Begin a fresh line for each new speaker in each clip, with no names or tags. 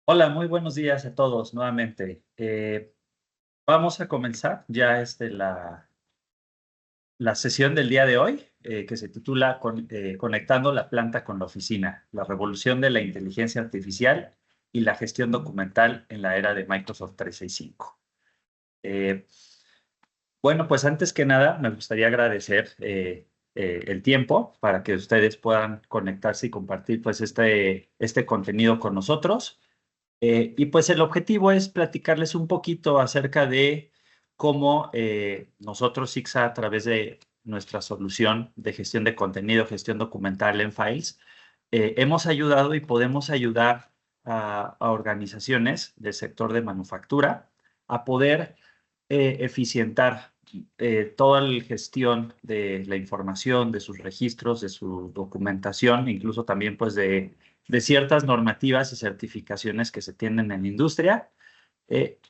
Hola, muy buenos días a todos nuevamente. Vamos a comenzar ya la sesión del día de hoy, que se titula Conectando la planta con la oficina, la revolución de la inteligencia artificial y la gestión documental en la era de Microsoft 365. Eh, bueno, pues antes que nada, me gustaría agradecer el tiempo para que ustedes puedan conectarse y compartir pues este contenido con nosotros. Y pues el objetivo es platicarles un poquito acerca de cómo nosotros, ICSA, a través de nuestra solución de gestión de contenido, gestión documental en Files, hemos ayudado y podemos ayudar a organizaciones del sector de manufactura a poder eficientar toda la gestión de la información, de sus registros, de su documentación, incluso también pues de ciertas normativas y certificaciones que se tienen en la industria.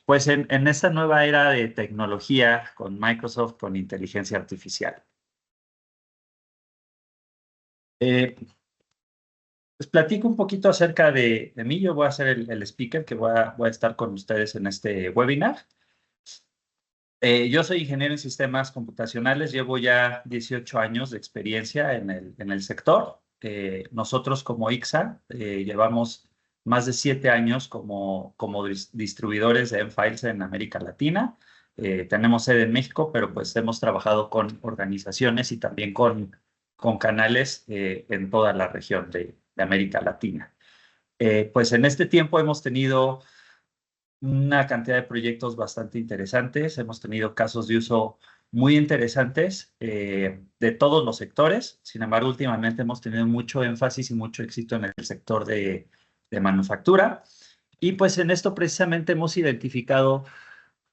Pues en esta nueva era de tecnología con Microsoft, con inteligencia artificial. Eh, Les platico un poquito acerca de mí. Yo voy a ser el speaker que voy a estar con ustedes en este webinar. Yo soy ingeniero en sistemas computacionales, llevo ya 18 años de experiencia en el sector. Nosotros como ICSA llevamos más de 7 años como distribuidores de M-Files en América Latina. Tenemos sede en México, pero pues hemos trabajado con organizaciones y también con canales en toda la región de América Latina. Pues en este tiempo hemos tenido una cantidad de proyectos bastante interesantes. Hemos tenido casos de uso muy interesantes de todos los sectores. Sin embargo, últimamente hemos tenido mucho énfasis y mucho éxito en el sector de manufactura. Y pues en esto precisamente hemos identificado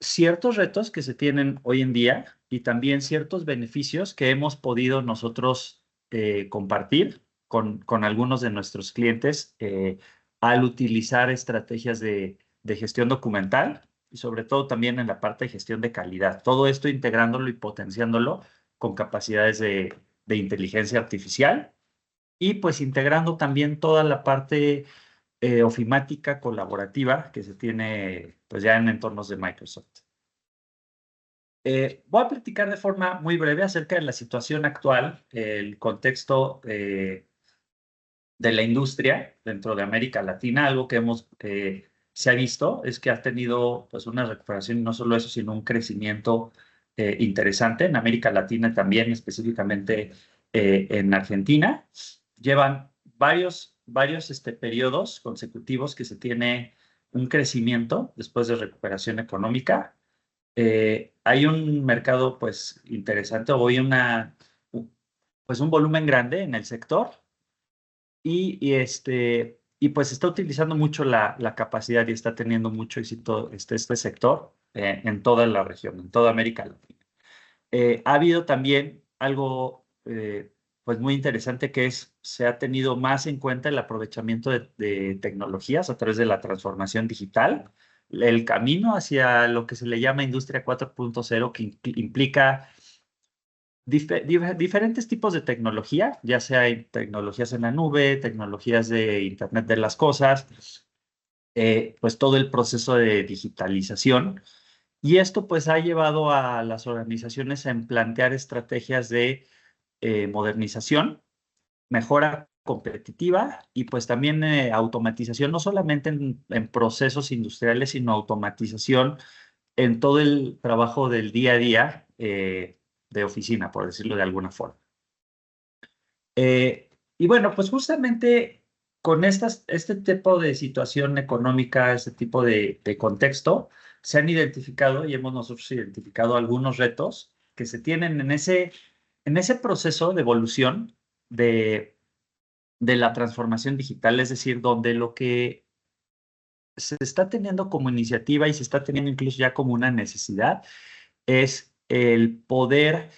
ciertos retos que se tienen hoy en día y también ciertos beneficios que hemos podido nosotros compartir con algunos de nuestros clientes al utilizar estrategias de gestión documental y sobre todo también en la parte de gestión de calidad. Todo esto integrándolo y potenciándolo con capacidades de inteligencia artificial y pues integrando también toda la parte ofimática colaborativa que se tiene pues ya en entornos de Microsoft. Voy a platicar de forma muy breve acerca de la situación actual, el contexto de la industria dentro de América Latina. Algo que se ha visto es que ha tenido pues una recuperación, y no solo eso, sino un crecimiento interesante en América Latina también, específicamente en Argentina. Llevan varios periodos consecutivos que se tiene un crecimiento después de recuperación económica. Hay un mercado pues interesante, pues un volumen grande en el sector y pues está utilizando mucho la capacidad y está teniendo mucho éxito este sector en toda la región, en toda América Latina. Ha habido también algo pues muy interesante que se ha tenido más en cuenta el aprovechamiento de tecnologías a través de la transformación digital, el camino hacia lo que se le llama Industria 4.0, que implica diferentes tipos de tecnología, ya sea hay tecnologías en la nube, tecnologías de Internet de las cosas, pues todo el proceso de digitalización. Y esto pues ha llevado a las organizaciones a plantear estrategias de modernización, mejora competitiva y pues también automatización, no solamente en procesos industriales, sino automatización en todo el trabajo del día a día de oficina, por decirlo de alguna forma. Y bueno, pues justamente con este tipo de situación económica, este tipo de contexto, se han identificado y hemos nosotros identificado algunos retos que se tienen en ese proceso de evolución de la transformación digital, es decir, donde lo que se está teniendo como iniciativa y se está teniendo incluso ya como una necesidad es el poder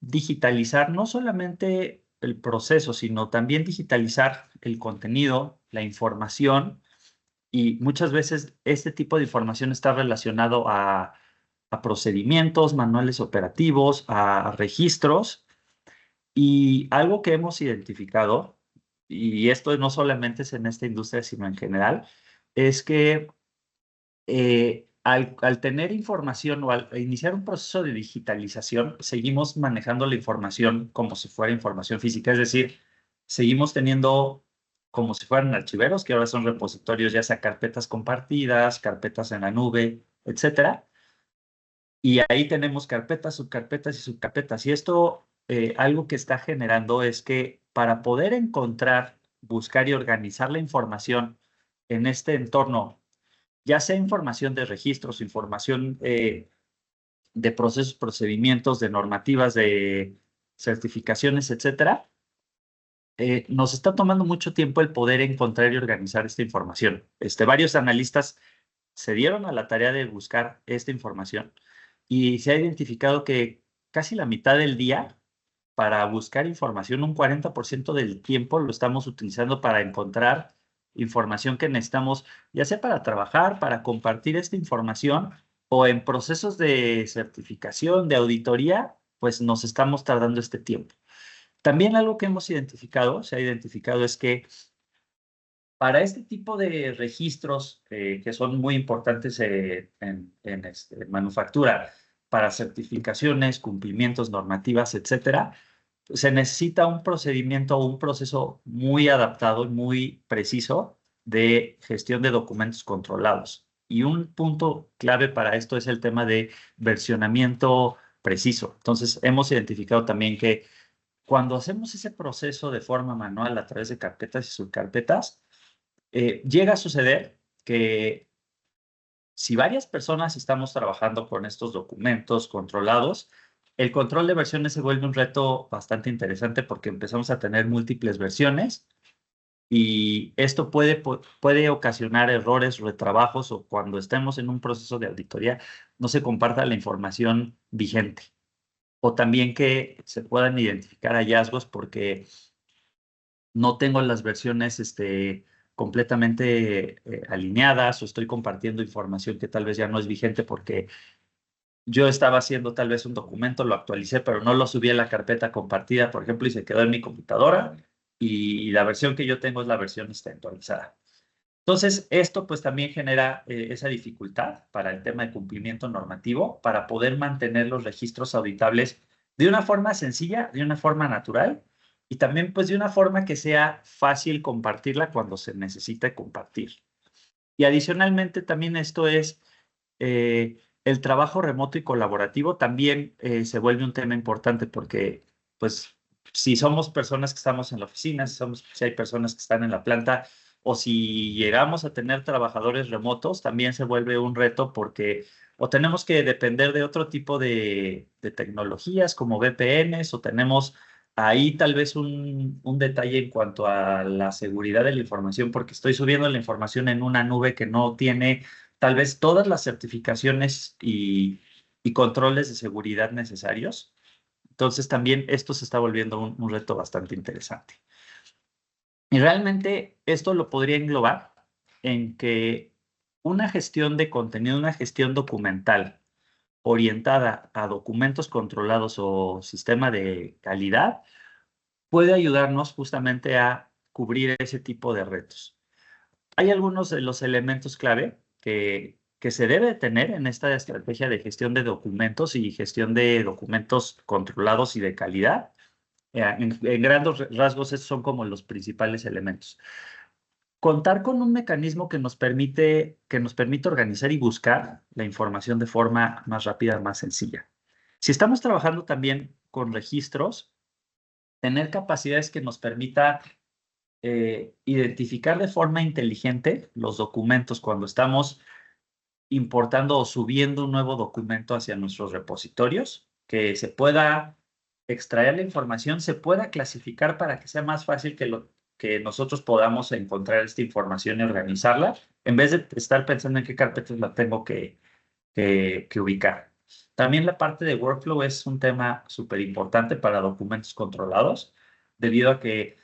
digitalizar no solamente el proceso, sino también digitalizar el contenido, la información, y muchas veces este tipo de información está relacionado a procedimientos, manuales operativos, a registros, y algo que hemos identificado, y esto no solamente es en esta industria, sino en general, es que al tener información o al iniciar un proceso de digitalización, seguimos manejando la información como si fuera información física, es decir, seguimos teniendo como si fueran archiveros, que ahora son repositorios, ya sea carpetas compartidas, carpetas en la nube, etcétera. Y ahí tenemos carpetas, subcarpetas y subcarpetas. Y esto, algo que está generando es que para poder encontrar, buscar y organizar la información en este entorno, ya sea información de registros, información de procesos, procedimientos, de normativas, de certificaciones, etcétera, nos está tomando mucho tiempo el poder encontrar y organizar esta información. Varios analistas se dieron a la tarea de buscar esta información y se ha identificado que casi la mitad del día para buscar información, un 40% del tiempo lo estamos utilizando para encontrar información que necesitamos, ya sea para trabajar, para compartir esta información o en procesos de certificación, de auditoría, pues nos estamos tardando este tiempo. También algo que hemos identificado, se ha identificado es que para este tipo de registros que son muy importantes en manufactura, para certificaciones, cumplimientos, normativas, etcétera, se necesita un procedimiento o un proceso muy adaptado y muy preciso de gestión de documentos controlados. Y un punto clave para esto es el tema de versionamiento preciso. Entonces, hemos identificado también que cuando hacemos ese proceso de forma manual a través de carpetas y subcarpetas, llega a suceder que si varias personas estamos trabajando con estos documentos controlados, el control de versiones se vuelve un reto bastante interesante porque empezamos a tener múltiples versiones y esto puede ocasionar errores, retrabajos o cuando estemos en un proceso de auditoría no se comparta la información vigente. O también que se puedan identificar hallazgos porque no tengo las versiones completamente alineadas o estoy compartiendo información que tal vez ya no es vigente porque yo estaba haciendo tal vez un documento, lo actualicé, pero no lo subí a la carpeta compartida, por ejemplo, y se quedó en mi computadora y la versión que yo tengo es la versión actualizada. Entonces, esto pues también genera esa dificultad para el tema de cumplimiento normativo, para poder mantener los registros auditables de una forma sencilla, de una forma natural y también pues de una forma que sea fácil compartirla cuando se necesite compartir. Y adicionalmente también esto es el trabajo remoto y colaborativo también se vuelve un tema importante porque pues si somos personas que estamos en la oficina, si hay personas que están en la planta, o si llegamos a tener trabajadores remotos, también se vuelve un reto porque o tenemos que depender de otro tipo de tecnologías como VPNs o tenemos ahí tal vez un detalle en cuanto a la seguridad de la información porque estoy subiendo la información en una nube que no tiene tal vez todas las certificaciones y controles de seguridad necesarios. Entonces también esto se está volviendo un reto bastante interesante. Y realmente esto lo podría englobar en que una gestión de contenido, una gestión documental orientada a documentos controlados o sistema de calidad puede ayudarnos justamente a cubrir ese tipo de retos. Hay algunos de los elementos clave que se debe tener en esta estrategia de gestión de documentos y gestión de documentos controlados y de calidad. En grandes rasgos, estos son como los principales elementos. Contar con un mecanismo que nos permite organizar y buscar la información de forma más rápida, más sencilla. Si estamos trabajando también con registros, tener capacidades que nos permita identificar de forma inteligente los documentos cuando estamos importando o subiendo un nuevo documento hacia nuestros repositorios, que se pueda extraer la información, se pueda clasificar para que sea más fácil que nosotros podamos encontrar esta información y organizarla, en vez de estar pensando en qué carpetas la tengo que ubicar. También la parte de workflow es un tema súper importante para documentos controlados, debido a que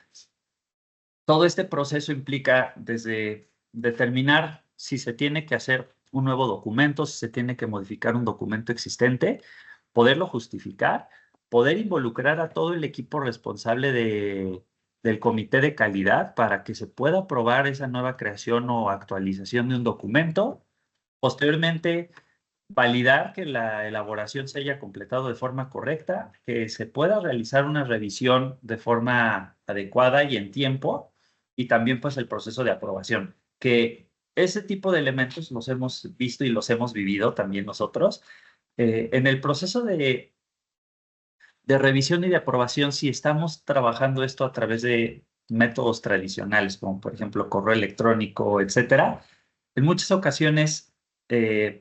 todo este proceso implica desde determinar si se tiene que hacer un nuevo documento, si se tiene que modificar un documento existente, poderlo justificar, poder involucrar a todo el equipo responsable del comité de calidad para que se pueda aprobar esa nueva creación o actualización de un documento. Posteriormente, validar que la elaboración se haya completado de forma correcta, que se pueda realizar una revisión de forma adecuada y en tiempo, y también pues el proceso de aprobación, que ese tipo de elementos los hemos visto y los hemos vivido también nosotros. En el proceso de revisión y de aprobación, si estamos trabajando esto a través de métodos tradicionales, como por ejemplo correo electrónico, etcétera, en muchas ocasiones,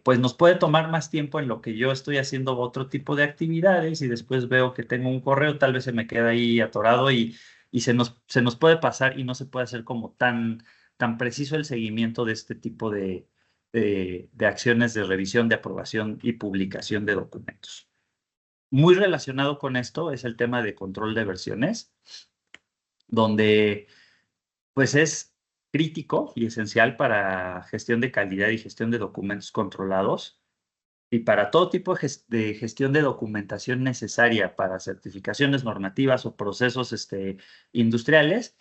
pues nos puede tomar más tiempo en lo que yo estoy haciendo otro tipo de actividades y después veo que tengo un correo, tal vez se me queda ahí atorado y se nos puede pasar y no se puede hacer como tan preciso el seguimiento de este tipo de acciones de revisión, de aprobación y publicación de documentos. Muy relacionado con esto es el tema de control de versiones, donde pues es crítico y esencial para gestión de calidad y gestión de documentos controlados y para todo tipo de gestión de documentación necesaria para certificaciones normativas o procesos industriales,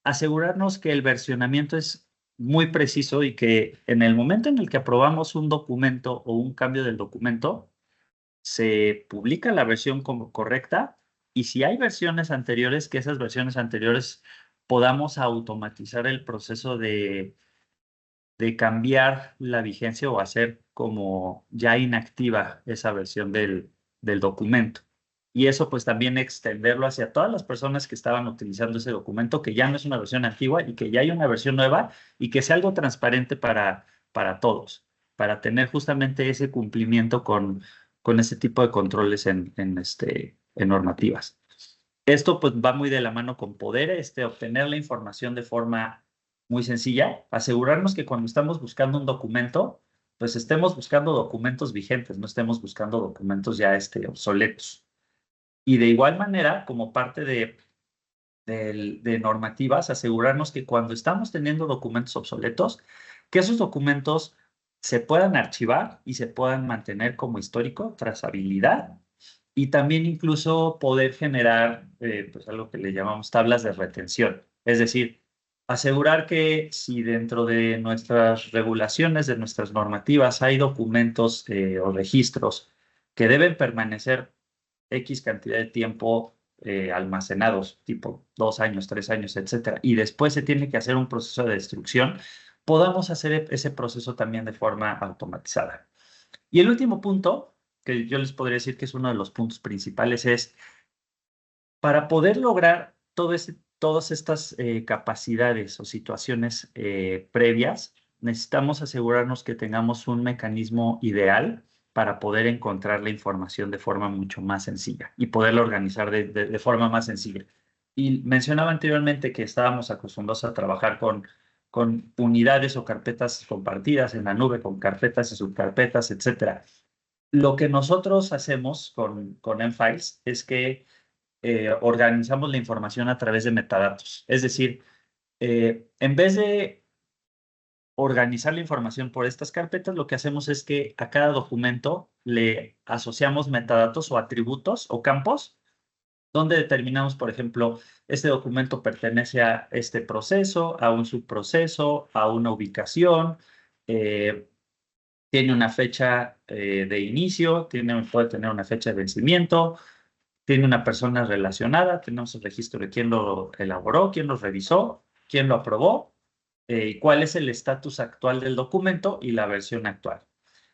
asegurarnos que el versionamiento es muy preciso y que en el momento en el que aprobamos un documento o un cambio del documento, se publica la versión como correcta y si hay versiones anteriores, que esas versiones anteriores podamos automatizar el proceso de cambiar la vigencia o hacer como ya inactiva esa versión del documento. Y eso pues también extenderlo hacia todas las personas que estaban utilizando ese documento, que ya no es una versión antigua y que ya hay una versión nueva y que sea algo transparente para todos, para tener justamente ese cumplimiento con ese tipo de controles en normativas. Esto pues va muy de la mano con poder obtener la información de forma muy sencilla, asegurarnos que cuando estamos buscando un documento, pues estemos buscando documentos vigentes, no estemos buscando documentos ya obsoletos. Y de igual manera, como parte de normativas, asegurarnos que cuando estamos teniendo documentos obsoletos, que esos documentos se puedan archivar y se puedan mantener como histórico, trazabilidad, y también incluso poder generar pues algo que le llamamos tablas de retención. Es decir, asegurar que si dentro de nuestras regulaciones, de nuestras normativas, hay documentos o registros que deben permanecer X cantidad de tiempo almacenados, tipo 2 años, 3 años, etcétera, y después se tiene que hacer un proceso de destrucción, podamos hacer ese proceso también de forma automatizada. Y el último punto, que yo les podría decir que es uno de los puntos principales, es para poder lograr todas estas capacidades o situaciones previas, necesitamos asegurarnos que tengamos un mecanismo ideal para poder encontrar la información de forma mucho más sencilla y poderla organizar de forma más sencilla. Y mencionaba anteriormente que estábamos acostumbrados a trabajar con unidades o carpetas compartidas en la nube, con carpetas y subcarpetas, etcétera. Lo que nosotros hacemos con mFiles es que organizamos la información a través de metadatos. Es decir, en vez de organizar la información por estas carpetas, lo que hacemos es que a cada documento le asociamos metadatos o atributos o campos donde determinamos, por ejemplo, este documento pertenece a este proceso, a un subproceso, a una ubicación, eh, tiene una fecha de inicio, puede tener una fecha de vencimiento, tiene una persona relacionada, tenemos el registro de quién lo elaboró, quién lo revisó, quién lo aprobó, y cuál es el estatus actual del documento y la versión actual.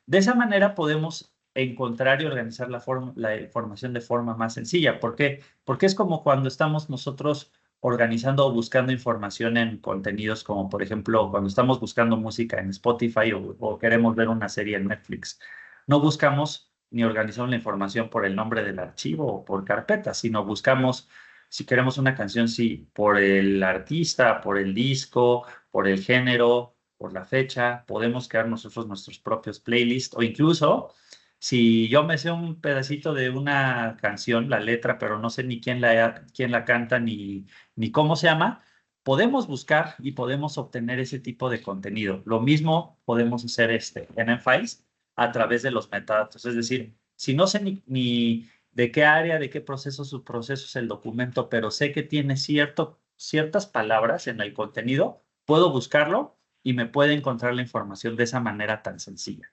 De esa manera podemos encontrar y organizar la información de forma más sencilla. ¿Por qué? Porque es como cuando estamos nosotros organizando o buscando información en contenidos como, por ejemplo, cuando estamos buscando música en Spotify o queremos ver una serie en Netflix. No buscamos ni organizamos la información por el nombre del archivo o por carpeta, sino buscamos, si queremos una canción, sí, por el artista, por el disco, por el género, por la fecha, podemos crear nosotros nuestros propios playlists o incluso si yo me sé un pedacito de una canción, la letra, pero no sé ni quién la canta ni cómo se llama, podemos buscar y podemos obtener ese tipo de contenido. Lo mismo podemos hacer en mFiles a través de los metadatos. Es decir, si no sé ni de qué área, de qué proceso, subproceso es el documento, pero sé que tiene cierto ciertas palabras en el contenido, puedo buscarlo y me puede encontrar la información de esa manera tan sencilla.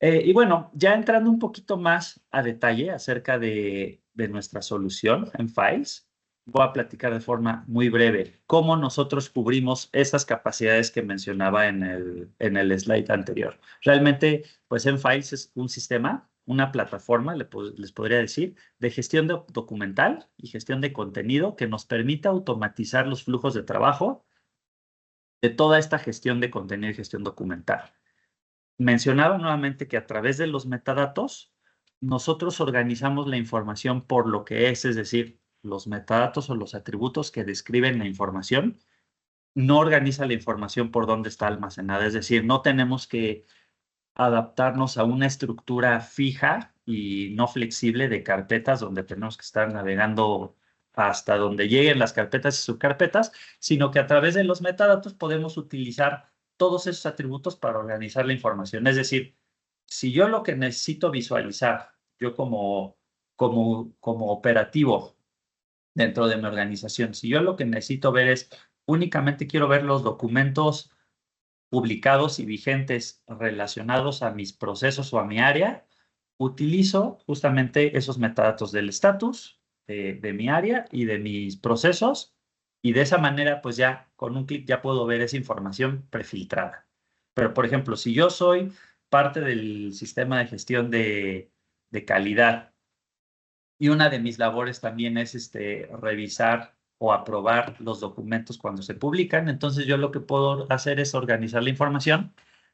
Y bueno, ya entrando un poquito más a detalle acerca de nuestra solución en Files, voy a platicar de forma muy breve cómo nosotros cubrimos esas capacidades que mencionaba en el slide anterior. Realmente, pues en Files es un sistema, una plataforma, les podría decir, de gestión documental y gestión de contenido que nos permite automatizar los flujos de trabajo de toda esta gestión de contenido y gestión documental. Mencionaba nuevamente que a través de los metadatos, nosotros organizamos la información por lo que es decir, los metadatos o los atributos que describen la información, no organiza la información por dónde está almacenada, es decir, no tenemos que adaptarnos a una estructura fija y no flexible de carpetas donde tenemos que estar navegando hasta donde lleguen las carpetas y subcarpetas, sino que a través de los metadatos podemos utilizar todos esos atributos para organizar la información. Es decir, si yo lo que necesito visualizar, yo como operativo dentro de mi organización, si yo lo que necesito ver es únicamente quiero ver los documentos publicados y vigentes relacionados a mis procesos o a mi área, utilizo justamente esos metadatos del estatus de mi área y de mis procesos, y de esa manera, pues ya con un clic ya puedo ver esa información prefiltrada. Pero, por ejemplo, si yo soy parte del sistema de gestión de calidad y una de mis labores también es revisar o aprobar los documentos cuando se publican, entonces yo lo que puedo hacer es organizar la información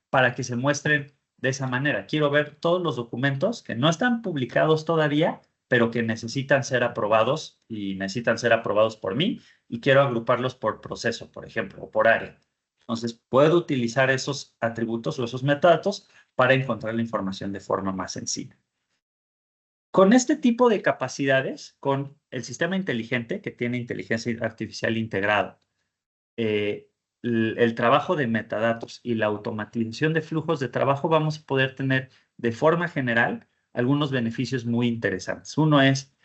para que se muestren de esa manera. Quiero ver todos los documentos que no están publicados todavía, pero que necesitan ser aprobados y necesitan ser aprobados por mí, y quiero agruparlos por proceso, por ejemplo, o por área. Entonces, puedo utilizar esos atributos o esos metadatos para encontrar la información de forma más sencilla. Con este tipo de capacidades, con el sistema inteligente que tiene inteligencia artificial integrada, el trabajo de metadatos y la automatización de flujos de trabajo, vamos a poder tener de forma general algunos beneficios muy interesantes. Uno es,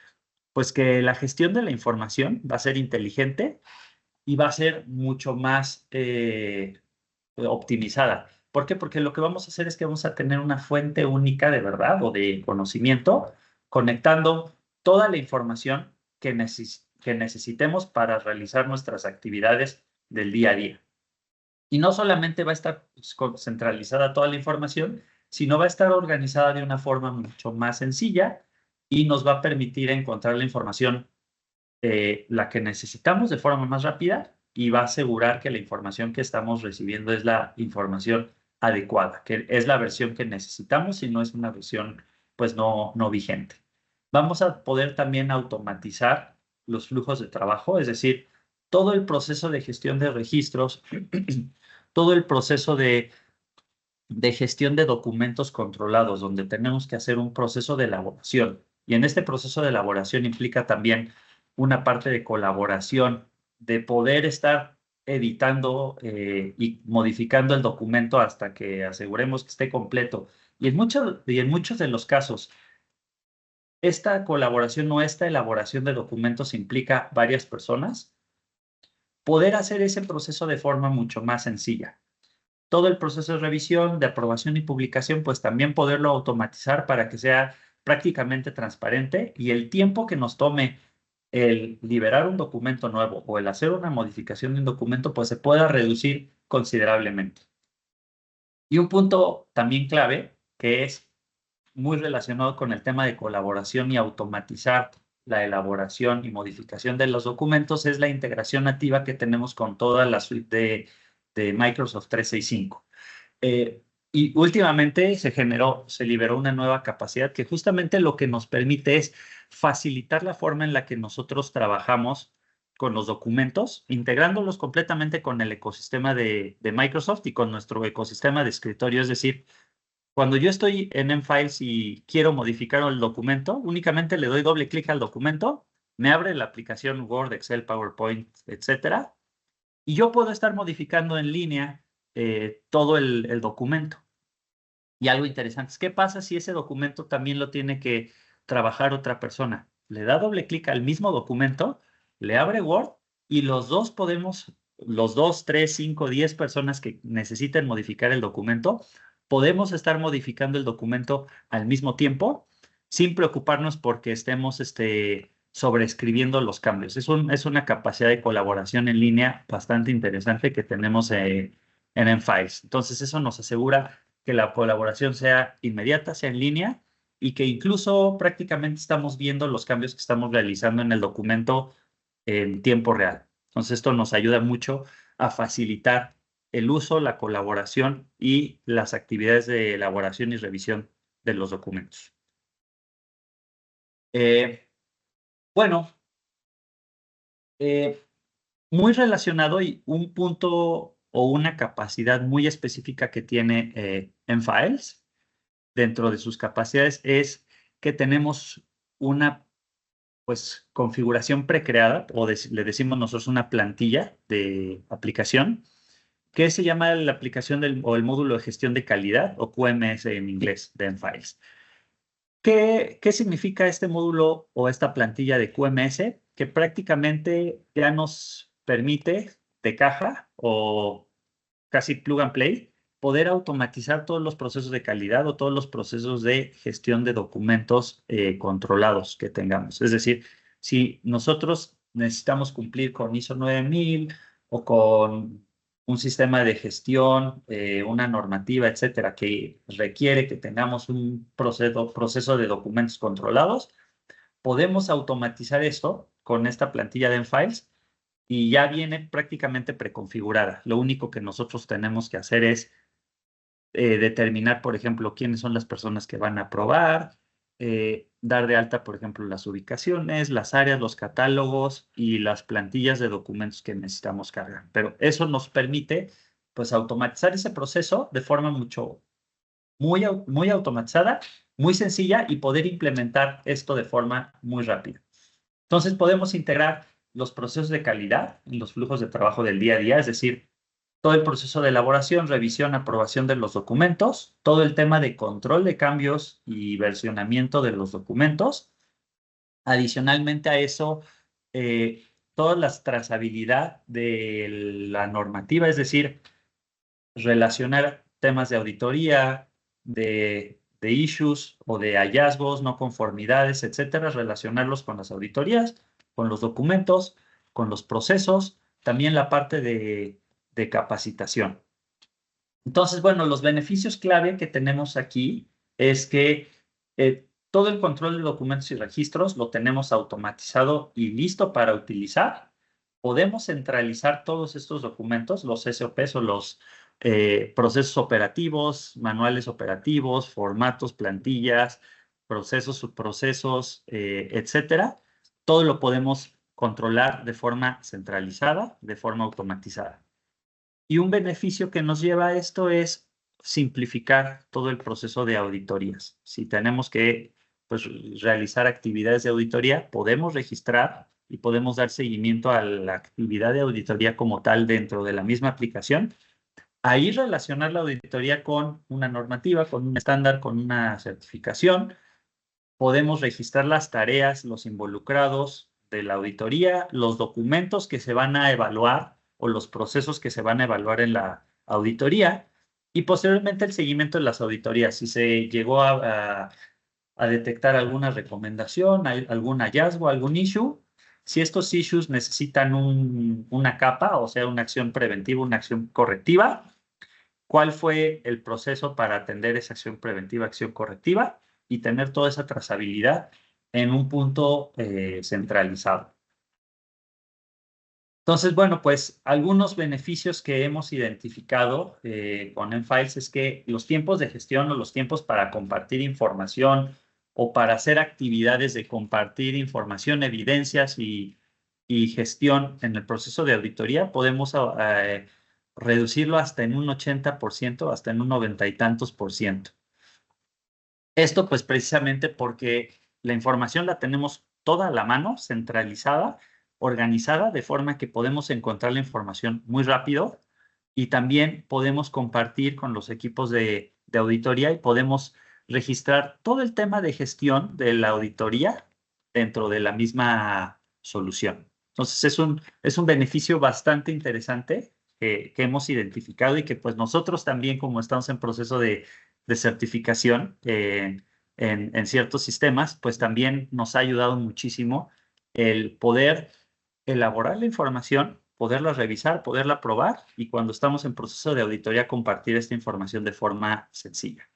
pues, que la gestión de la información va a ser inteligente y va a ser mucho más optimizada. ¿Por qué? Porque lo que vamos a hacer es que vamos a tener una fuente única de verdad o de conocimiento, conectando toda la información que necesitemos para realizar nuestras actividades del día a día. Y no solamente va a estar centralizada toda la información, sino va a estar organizada de una forma mucho más sencilla y nos va a permitir encontrar la información la que necesitamos de forma más rápida, y va a asegurar que la información que estamos recibiendo es la información adecuada, que es la versión que necesitamos y no es una versión pues no vigente. Vamos a poder también automatizar los flujos de trabajo, es decir, todo el proceso de gestión de registros, todo el proceso de gestión de documentos controlados, donde tenemos que hacer un proceso de elaboración. Y en este proceso de elaboración implica también una parte de colaboración, de poder estar editando y modificando el documento hasta que aseguremos que esté completo. Y en muchos de los casos, esta colaboración o esta elaboración de documentos implica varias personas. Poder hacer ese proceso de forma mucho más sencilla. Todo el proceso de revisión, de aprobación y publicación, pues también poderlo automatizar para que sea prácticamente transparente, y el tiempo que nos tome el liberar un documento nuevo o el hacer una modificación de un documento, pues se pueda reducir considerablemente. Y un punto también clave, que es muy relacionado con el tema de colaboración y automatizar la elaboración y modificación de los documentos, es la integración nativa que tenemos con toda la suite de Microsoft 365. Y últimamente se liberó una nueva capacidad que justamente lo que nos permite es facilitar la forma en la que nosotros trabajamos con los documentos, integrándolos completamente con el ecosistema de Microsoft y con nuestro ecosistema de escritorio. Es decir, cuando yo estoy en M-Files y quiero modificar el documento, únicamente le doy doble clic al documento, me abre la aplicación Word, Excel, PowerPoint, etcétera, y yo puedo estar modificando en línea todo el documento. Y algo interesante es, ¿qué pasa si ese documento también lo tiene que trabajar otra persona? Le da doble clic al mismo documento le abre Word y los dos, 3, 5, 10 personas que necesiten modificar el documento, podemos estar modificando el documento al mismo tiempo sin preocuparnos porque estemos sobreescribiendo los cambios. Es una capacidad de colaboración en línea bastante interesante que tenemos en Enfiles. Entonces, eso nos asegura que la colaboración sea inmediata, sea en línea y que incluso prácticamente estamos viendo los cambios que estamos realizando en el documento en tiempo real. Entonces, esto nos ayuda mucho a facilitar el uso, la colaboración y las actividades de elaboración y revisión de los documentos. Bueno, muy relacionado y un punto o una capacidad muy específica que tiene Enfiles dentro de sus capacidades es que tenemos una configuración precreada, o le decimos nosotros una plantilla de aplicación, que se llama la aplicación o el módulo de gestión de calidad, o QMS en inglés, de Enfiles. ¿Qué significa este módulo o esta plantilla de QMS? Que prácticamente ya nos permite de caja o casi plug and play poder automatizar todos los procesos de calidad o todos los procesos de gestión de documentos controlados que tengamos. Es decir, si nosotros necesitamos cumplir con ISO 9000 o con un sistema de gestión, una normativa, etcétera, que requiere que tengamos un proceso de documentos controlados, podemos automatizar esto con esta plantilla de Enfiles y ya viene prácticamente preconfigurada. Lo único que nosotros tenemos que hacer es determinar, por ejemplo, quiénes son las personas que van a aprobar, dar de alta, por ejemplo, las ubicaciones, las áreas, los catálogos y las plantillas de documentos que necesitamos cargar. Pero eso nos permite, pues, automatizar ese proceso de forma muy automatizada, muy sencilla y poder implementar esto de forma muy rápida. Entonces, podemos integrar los procesos de calidad en los flujos de trabajo del día a día, es decir, todo el proceso de elaboración, revisión, aprobación de los documentos, todo el tema de control de cambios y versionamiento de los documentos. Adicionalmente a eso, toda la trazabilidad de la normativa, es decir, relacionar temas de auditoría, de issues o de hallazgos, no conformidades, etcétera, relacionarlos con las auditorías, con los documentos, con los procesos, también la parte de capacitación. Entonces, bueno, los beneficios clave que tenemos aquí es que todo el control de documentos y registros lo tenemos automatizado y listo para utilizar. Podemos centralizar todos estos documentos, los SOPs o los procesos operativos, manuales operativos, formatos, plantillas, procesos, subprocesos, etcétera. Todo lo podemos controlar de forma centralizada, de forma automatizada. Y un beneficio que nos lleva a esto es simplificar todo el proceso de auditorías. Si tenemos que realizar actividades de auditoría, podemos registrar y podemos dar seguimiento a la actividad de auditoría como tal dentro de la misma aplicación. Ahí relacionar la auditoría con una normativa, con un estándar, con una certificación. Podemos registrar las tareas, los involucrados de la auditoría, los documentos que se van a evaluar o los procesos que se van a evaluar en la auditoría y posteriormente el seguimiento de las auditorías. Si se llegó a detectar alguna recomendación, algún hallazgo, algún issue, si estos issues necesitan una capa, o sea, una acción preventiva, una acción correctiva, cuál fue el proceso para atender esa acción preventiva, acción correctiva y tener toda esa trazabilidad en un punto centralizado. Entonces, bueno, pues algunos beneficios que hemos identificado con Enfiles es que los tiempos de gestión o los tiempos para compartir información o para hacer actividades de compartir información, evidencias y gestión en el proceso de auditoría, podemos reducirlo hasta en un 80%, hasta en un 90 y tantos %. Esto pues precisamente porque la información la tenemos toda a la mano, centralizada, organizada, de forma que podemos encontrar la información muy rápido y también podemos compartir con los equipos de auditoría y podemos registrar todo el tema de gestión de la auditoría dentro de la misma solución. Entonces, es un beneficio bastante interesante que hemos identificado y que pues nosotros también, como estamos en proceso de certificación en ciertos sistemas, pues también nos ha ayudado muchísimo el poder elaborar la información, poderla revisar, poderla probar y cuando estamos en proceso de auditoría compartir esta información de forma sencilla.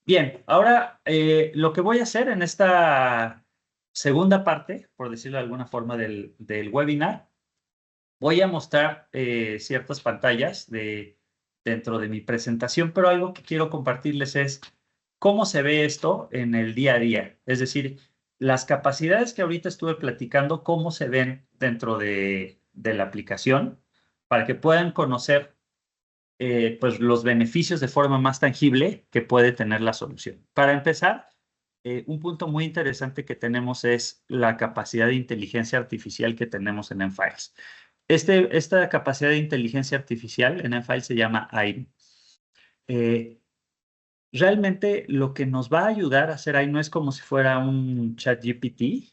Bien, ahora lo que voy a hacer en esta segunda parte, por decirlo de alguna forma, del webinar, voy a mostrar ciertas pantallas dentro de mi presentación, pero algo que quiero compartirles es cómo se ve esto en el día a día. Es decir, las capacidades que ahorita estuve platicando, cómo se ven dentro de la aplicación, para que puedan conocer pues los beneficios de forma más tangible que puede tener la solución. Para empezar, un punto muy interesante que tenemos es la capacidad de inteligencia artificial que tenemos en Enfiles. Esta capacidad de inteligencia artificial en Enfiles se llama AIM. Realmente lo que nos va a ayudar a hacer AIM no es como si fuera un ChatGPT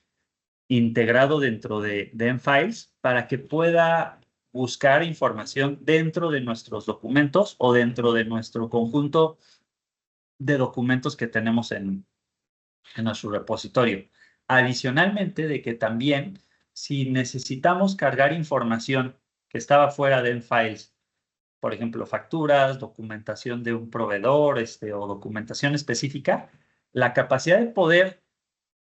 integrado dentro de Enfiles para que pueda buscar información dentro de nuestros documentos o dentro de nuestro conjunto de documentos que tenemos en nuestro repositorio. Adicionalmente de que también si necesitamos cargar información que estaba fuera de Enfiles, por ejemplo, facturas, documentación de un proveedor o documentación específica, la capacidad de poder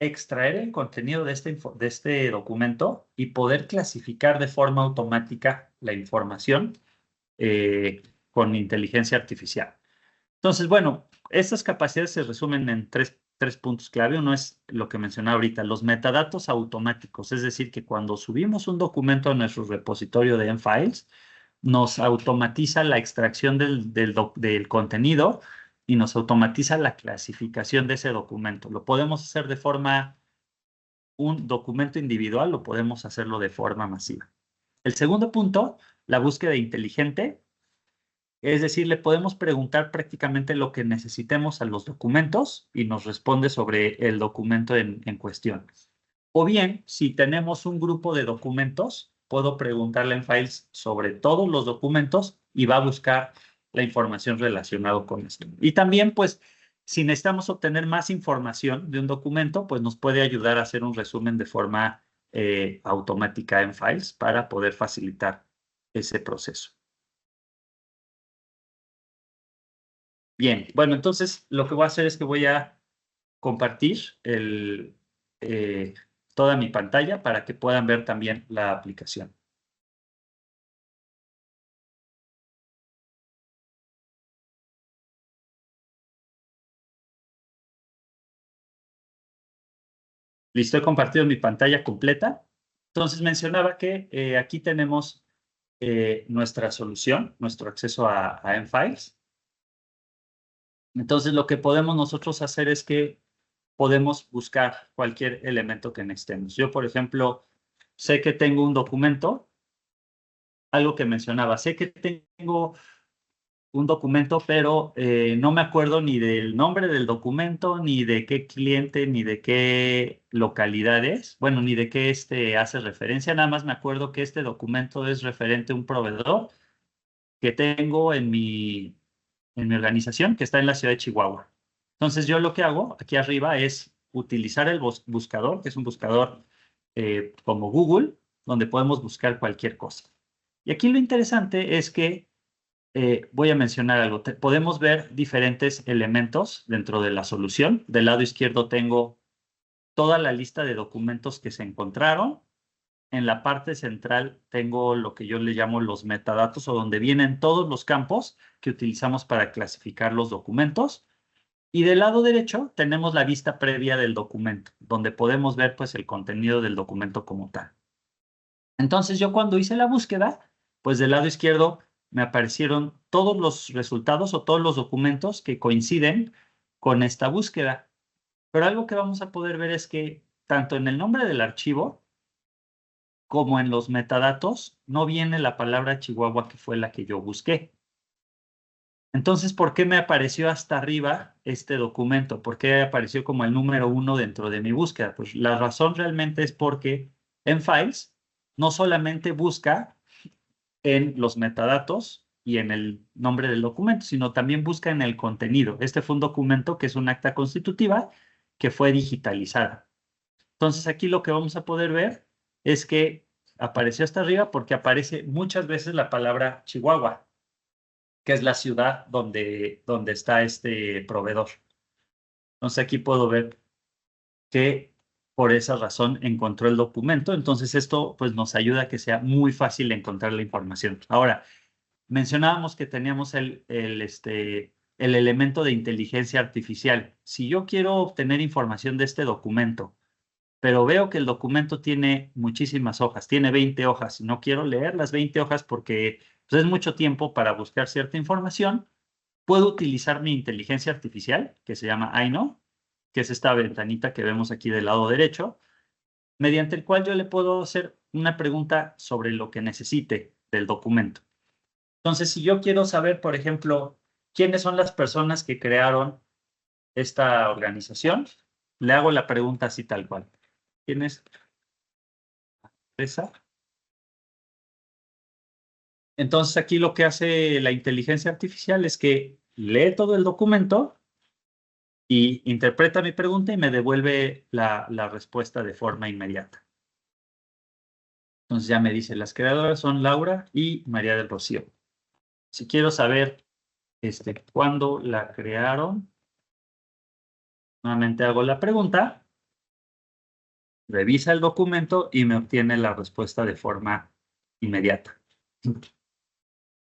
extraer el contenido de este documento y poder clasificar de forma automática la información con inteligencia artificial. Entonces, bueno, estas capacidades se resumen en tres puntos clave. Uno es lo que mencionaba ahorita, los metadatos automáticos, es decir, que cuando subimos un documento a nuestro repositorio de Enfiles, nos automatiza la extracción del contenido y nos automatiza la clasificación de ese documento. Lo podemos hacer de forma, un documento individual, lo podemos hacerlo de forma masiva. El segundo punto, la búsqueda inteligente. Es decir, le podemos preguntar prácticamente lo que necesitemos a los documentos y nos responde sobre el documento en cuestión. O bien, si tenemos un grupo de documentos, puedo preguntarle en Files sobre todos los documentos y va a buscar la información relacionada con esto. Y también, pues, si necesitamos obtener más información de un documento, pues nos puede ayudar a hacer un resumen de forma automática en Files para poder facilitar ese proceso. Bien, bueno, entonces lo que voy a hacer es que voy a compartir toda mi pantalla para que puedan ver también la aplicación. Listo, he compartido mi pantalla completa. Entonces mencionaba que aquí tenemos nuestra solución, nuestro acceso a Enfiles. Entonces lo que podemos nosotros hacer es que podemos buscar cualquier elemento que necesitemos. Yo, por ejemplo, sé que tengo un documento, algo que mencionaba, sé que tengo un documento, pero no me acuerdo ni del nombre del documento, ni de qué cliente, ni de qué localidad es, bueno, ni de qué hace referencia, nada más me acuerdo que este documento es referente a un proveedor que tengo en mi organización que está en la ciudad de Chihuahua. Entonces yo lo que hago aquí arriba es utilizar el buscador, que es un buscador como Google, donde podemos buscar cualquier cosa. Y aquí lo interesante es que voy a mencionar algo. Podemos ver diferentes elementos dentro de la solución. Del lado izquierdo tengo toda la lista de documentos que se encontraron. En la parte central tengo lo que yo le llamo los metadatos o donde vienen todos los campos que utilizamos para clasificar los documentos. Y del lado derecho tenemos la vista previa del documento, donde podemos ver pues el contenido del documento como tal. Entonces yo cuando hice la búsqueda, pues del lado izquierdo me aparecieron todos los resultados o todos los documentos que coinciden con esta búsqueda. Pero algo que vamos a poder ver es que tanto en el nombre del archivo como en los metadatos no viene la palabra Chihuahua que fue la que yo busqué. Entonces, ¿por qué me apareció hasta arriba este documento? ¿Por qué apareció como el número 1 dentro de mi búsqueda? Pues la razón realmente es porque En Files, no solamente busca en los metadatos y en el nombre del documento, sino también busca en el contenido. Este fue un documento que es un acta constitutiva que fue digitalizada. Entonces aquí lo que vamos a poder ver es que apareció hasta arriba porque aparece muchas veces la palabra Chihuahua, que es la ciudad donde está este proveedor. Entonces aquí puedo ver que por esa razón encontró el documento. Entonces esto pues nos ayuda a que sea muy fácil encontrar la información. Ahora, mencionábamos que teníamos el elemento de inteligencia artificial. Si yo quiero obtener información de este documento, pero veo que el documento tiene muchísimas hojas, tiene 20 hojas, y no quiero leer las 20 hojas porque pues, es mucho tiempo para buscar cierta información, puedo utilizar mi inteligencia artificial, que se llama Aino, que es esta ventanita que vemos aquí del lado derecho, mediante el cual yo le puedo hacer una pregunta sobre lo que necesite del documento. Entonces, si yo quiero saber, por ejemplo, quiénes son las personas que crearon esta organización, le hago la pregunta así tal cual. ¿Quién es esa? Entonces, aquí lo que hace la inteligencia artificial es que lee todo el documento y interpreta mi pregunta y me devuelve la respuesta de forma inmediata. Entonces ya me dice, las creadoras son Laura y María del Rocío. Si quiero saber cuándo la crearon, nuevamente hago la pregunta, revisa el documento y me obtiene la respuesta de forma inmediata.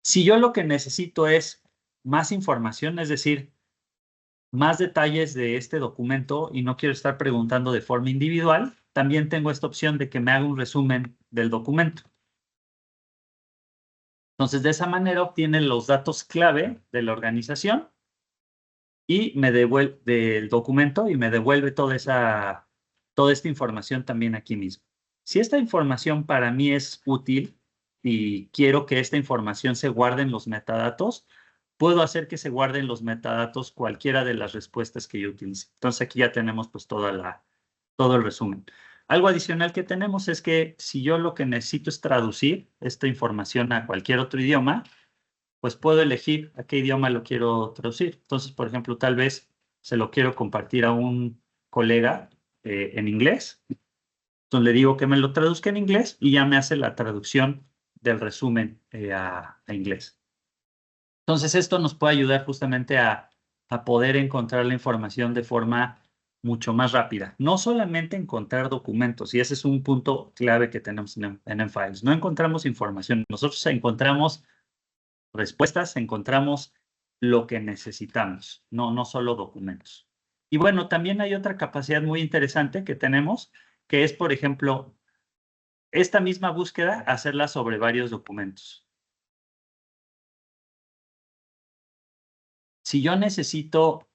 Si yo lo que necesito es más información, es decir, más detalles de este documento y no quiero estar preguntando de forma individual, también tengo esta opción de que me haga un resumen del documento. Entonces, de esa manera obtiene los datos clave de la organización y me devuelve del documento y me devuelve toda esta información también aquí mismo. Si esta información para mí es útil y quiero que esta información se guarde en los metadatos, puedo hacer que se guarden los metadatos cualquiera de las respuestas que yo utilice. Entonces aquí ya tenemos pues todo el resumen. Algo adicional que tenemos es que si yo lo que necesito es traducir esta información a cualquier otro idioma, pues puedo elegir a qué idioma lo quiero traducir. Entonces, por ejemplo, tal vez se lo quiero compartir a un colega en inglés. Entonces le digo que me lo traduzca en inglés y ya me hace la traducción del resumen a inglés. Entonces, esto nos puede ayudar justamente a poder encontrar la información de forma mucho más rápida. No solamente encontrar documentos, y ese es un punto clave que tenemos en Files. No encontramos información, nosotros encontramos respuestas, encontramos lo que necesitamos, no solo documentos. Y bueno, también hay otra capacidad muy interesante que tenemos, que es, por ejemplo, esta misma búsqueda, hacerla sobre varios documentos. Si yo necesito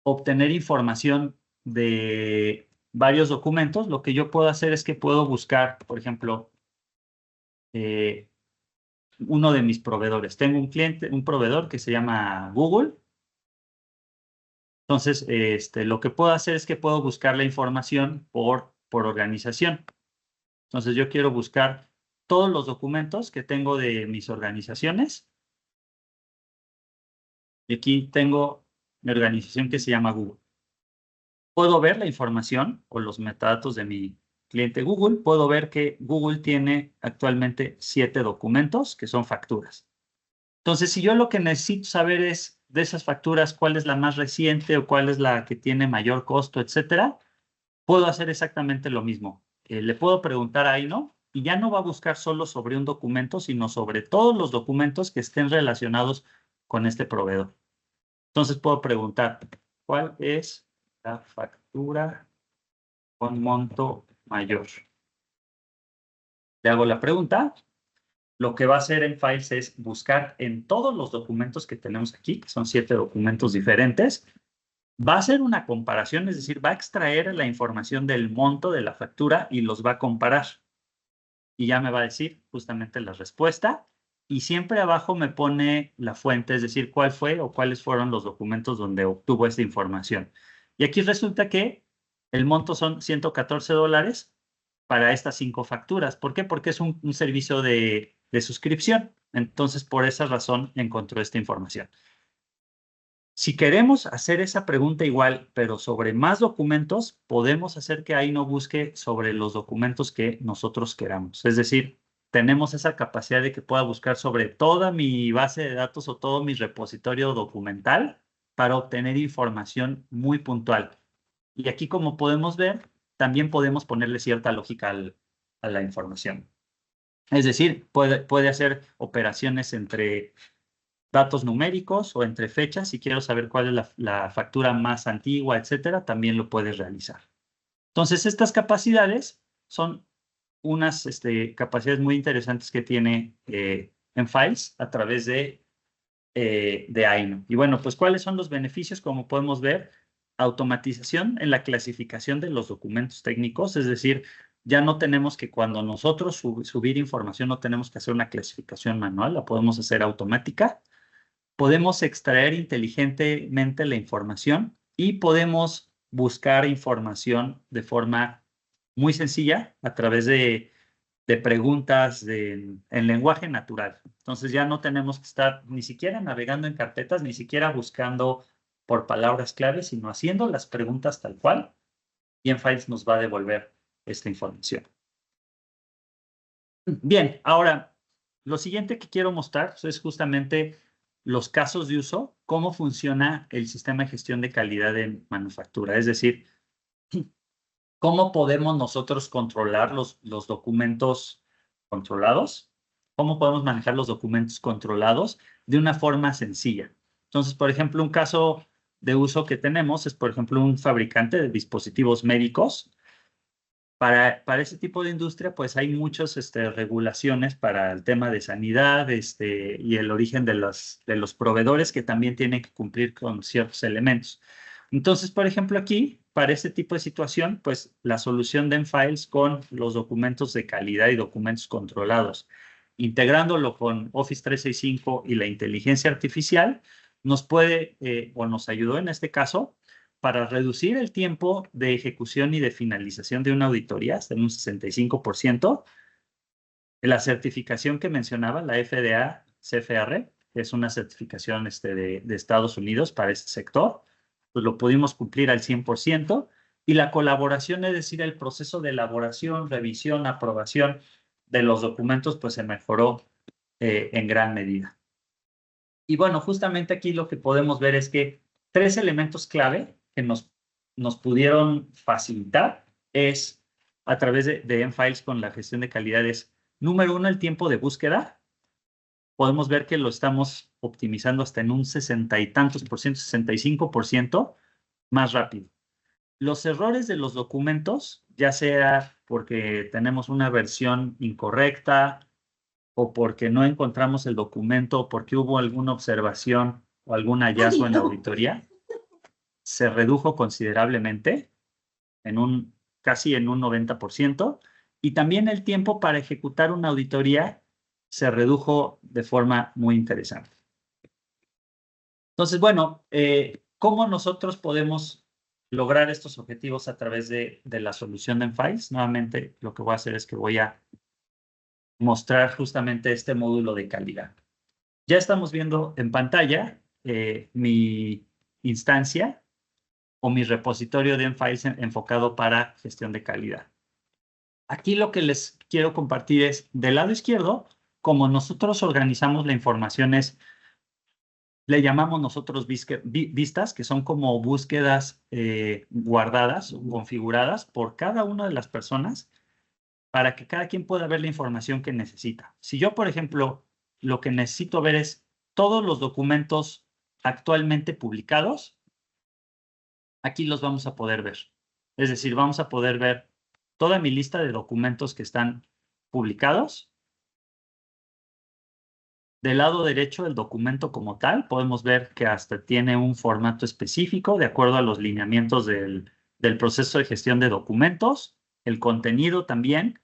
obtener información de varios documentos, lo que yo puedo hacer es que puedo buscar, por ejemplo, uno de mis proveedores. Tengo un proveedor que se llama Google. Entonces, lo que puedo hacer es que puedo buscar la información por organización. Entonces, yo quiero buscar todos los documentos que tengo de mis organizaciones. Y aquí tengo mi organización que se llama Google. Puedo ver la información o los metadatos de mi cliente Google. Puedo ver que Google tiene actualmente 7 documentos que son facturas. Entonces, si yo lo que necesito saber es de esas facturas cuál es la más reciente o cuál es la que tiene mayor costo, etcétera, puedo hacer exactamente lo mismo. Le puedo preguntar ahí, ¿no? Y ya no va a buscar solo sobre un documento, sino sobre todos los documentos que estén relacionados con este proveedor. Entonces puedo preguntar, ¿cuál es la factura con monto mayor? Le hago la pregunta. Lo que va a hacer en Files es buscar en todos los documentos que tenemos aquí, que son 7 documentos diferentes, va a hacer una comparación, es decir, va a extraer la información del monto de la factura y los va a comparar. Y ya me va a decir justamente la respuesta. Y siempre abajo me pone la fuente, es decir, cuál fue o cuáles fueron los documentos donde obtuvo esta información. Y aquí resulta que el monto son $114 para estas 5 facturas. ¿Por qué? Porque es un servicio de suscripción. Entonces, por esa razón encontró esta información. Si queremos hacer esa pregunta igual, pero sobre más documentos, podemos hacer que ahí no busque sobre los documentos que nosotros queramos. Es decir, tenemos esa capacidad de que pueda buscar sobre toda mi base de datos o todo mi repositorio documental para obtener información muy puntual. Y aquí, como podemos ver, también podemos ponerle cierta lógica a la información. Es decir, puede hacer operaciones entre datos numéricos o entre fechas. Si quiero saber cuál es la factura más antigua, etcétera, también lo puedes realizar. Entonces, estas capacidades son unas capacidades muy interesantes que tiene mFiles a través de Aino. Y bueno, pues, ¿cuáles son los beneficios? Como podemos ver, automatización en la clasificación de los documentos técnicos, es decir, ya no tenemos que cuando nosotros subir información, no tenemos que hacer una clasificación manual, la podemos hacer automática. Podemos extraer inteligentemente la información y podemos buscar información de forma muy sencilla a través de preguntas en lenguaje natural. Entonces ya no tenemos que estar ni siquiera navegando en carpetas, ni siquiera buscando por palabras claves, sino haciendo las preguntas tal cual y mFiles nos va a devolver esta información. Bien, ahora, lo siguiente que quiero mostrar es justamente los casos de uso, cómo funciona el sistema de gestión de calidad en manufactura. Es decir, cómo podemos nosotros controlar los documentos controlados, cómo podemos manejar los documentos controlados de una forma sencilla. Entonces, por ejemplo, un caso de uso que tenemos es, por ejemplo, un fabricante de dispositivos médicos. Para ese tipo de industria, pues hay muchas regulaciones para el tema de sanidad y el origen de los proveedores que también tienen que cumplir con ciertos elementos. Entonces, por ejemplo, aquí, para este tipo de situación, pues la solución de mFiles con los documentos de calidad y documentos controlados, integrándolo con Office 365 y la inteligencia artificial, nos puede, o nos ayudó en este caso, para reducir el tiempo de ejecución y de finalización de una auditoría hasta en un 65%. La certificación que mencionaba, la FDA CFR, que es una certificación de Estados Unidos para este sector, pues lo pudimos cumplir al 100%. Y la colaboración, es decir, el proceso de elaboración, revisión, aprobación de los documentos, pues se mejoró en gran medida. Y bueno, justamente aquí lo que podemos ver es que 3 elementos clave que nos pudieron facilitar es a través de mFiles con la gestión de calidades. Número 1, el tiempo de búsqueda. Podemos ver que lo estamos optimizando hasta en un 60 y tantos por ciento, 65% más rápido. Los errores de los documentos, ya sea porque tenemos una versión incorrecta o porque no encontramos el documento o porque hubo alguna observación o algún hallazgo en la auditoría, se redujo considerablemente, casi en un 90%, y también el tiempo para ejecutar una auditoría se redujo de forma muy interesante. Entonces, bueno, ¿cómo nosotros podemos lograr estos objetivos a través de la solución de mFiles? Nuevamente, lo que voy a hacer es que voy a mostrar justamente este módulo de calidad. Ya estamos viendo en pantalla mi instancia o mi repositorio de mFiles enfocado para gestión de calidad. Aquí lo que les quiero compartir es, del lado izquierdo, como nosotros organizamos la información le llamamos nosotros vistas, que son como búsquedas guardadas o configuradas por cada una de las personas para que cada quien pueda ver la información que necesita. Si yo, por ejemplo, lo que necesito ver es todos los documentos actualmente publicados, aquí los vamos a poder ver. Es decir, vamos a poder ver toda mi lista de documentos que están publicados. Del lado derecho del documento como tal, podemos ver que hasta tiene un formato específico de acuerdo a los lineamientos del proceso de gestión de documentos, el contenido también.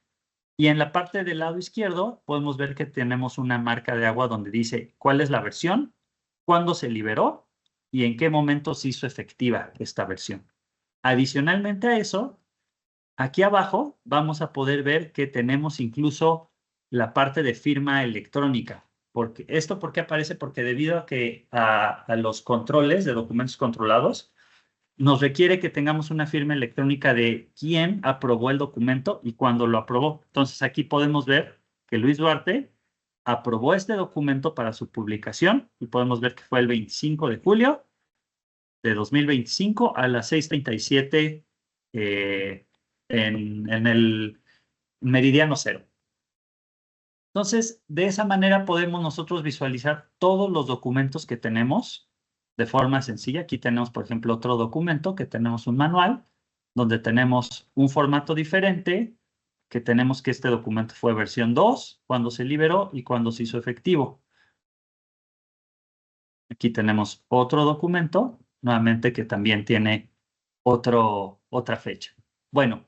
Y en la parte del lado izquierdo podemos ver que tenemos una marca de agua donde dice cuál es la versión, cuándo se liberó y en qué momento se hizo efectiva esta versión. Adicionalmente a eso, Aquí abajo vamos a poder ver que tenemos incluso la parte de firma electrónica. ¿Por qué aparece? Porque debido a que a los controles de documentos controlados, nos requiere que tengamos una firma electrónica de quién aprobó el documento y cuándo lo aprobó. Entonces aquí podemos ver que Luis Duarte aprobó este documento para su publicación y podemos ver que fue el 25 de julio de 2025 a las 6:37 en el meridiano cero. Entonces, de esa manera podemos nosotros visualizar todos los documentos que tenemos de forma sencilla. Aquí tenemos, por ejemplo, otro documento que tenemos un manual, donde tenemos un formato diferente, que tenemos que este documento fue versión 2, cuando se liberó y cuando se hizo efectivo. Aquí tenemos otro documento, nuevamente que también tiene otra fecha. Bueno,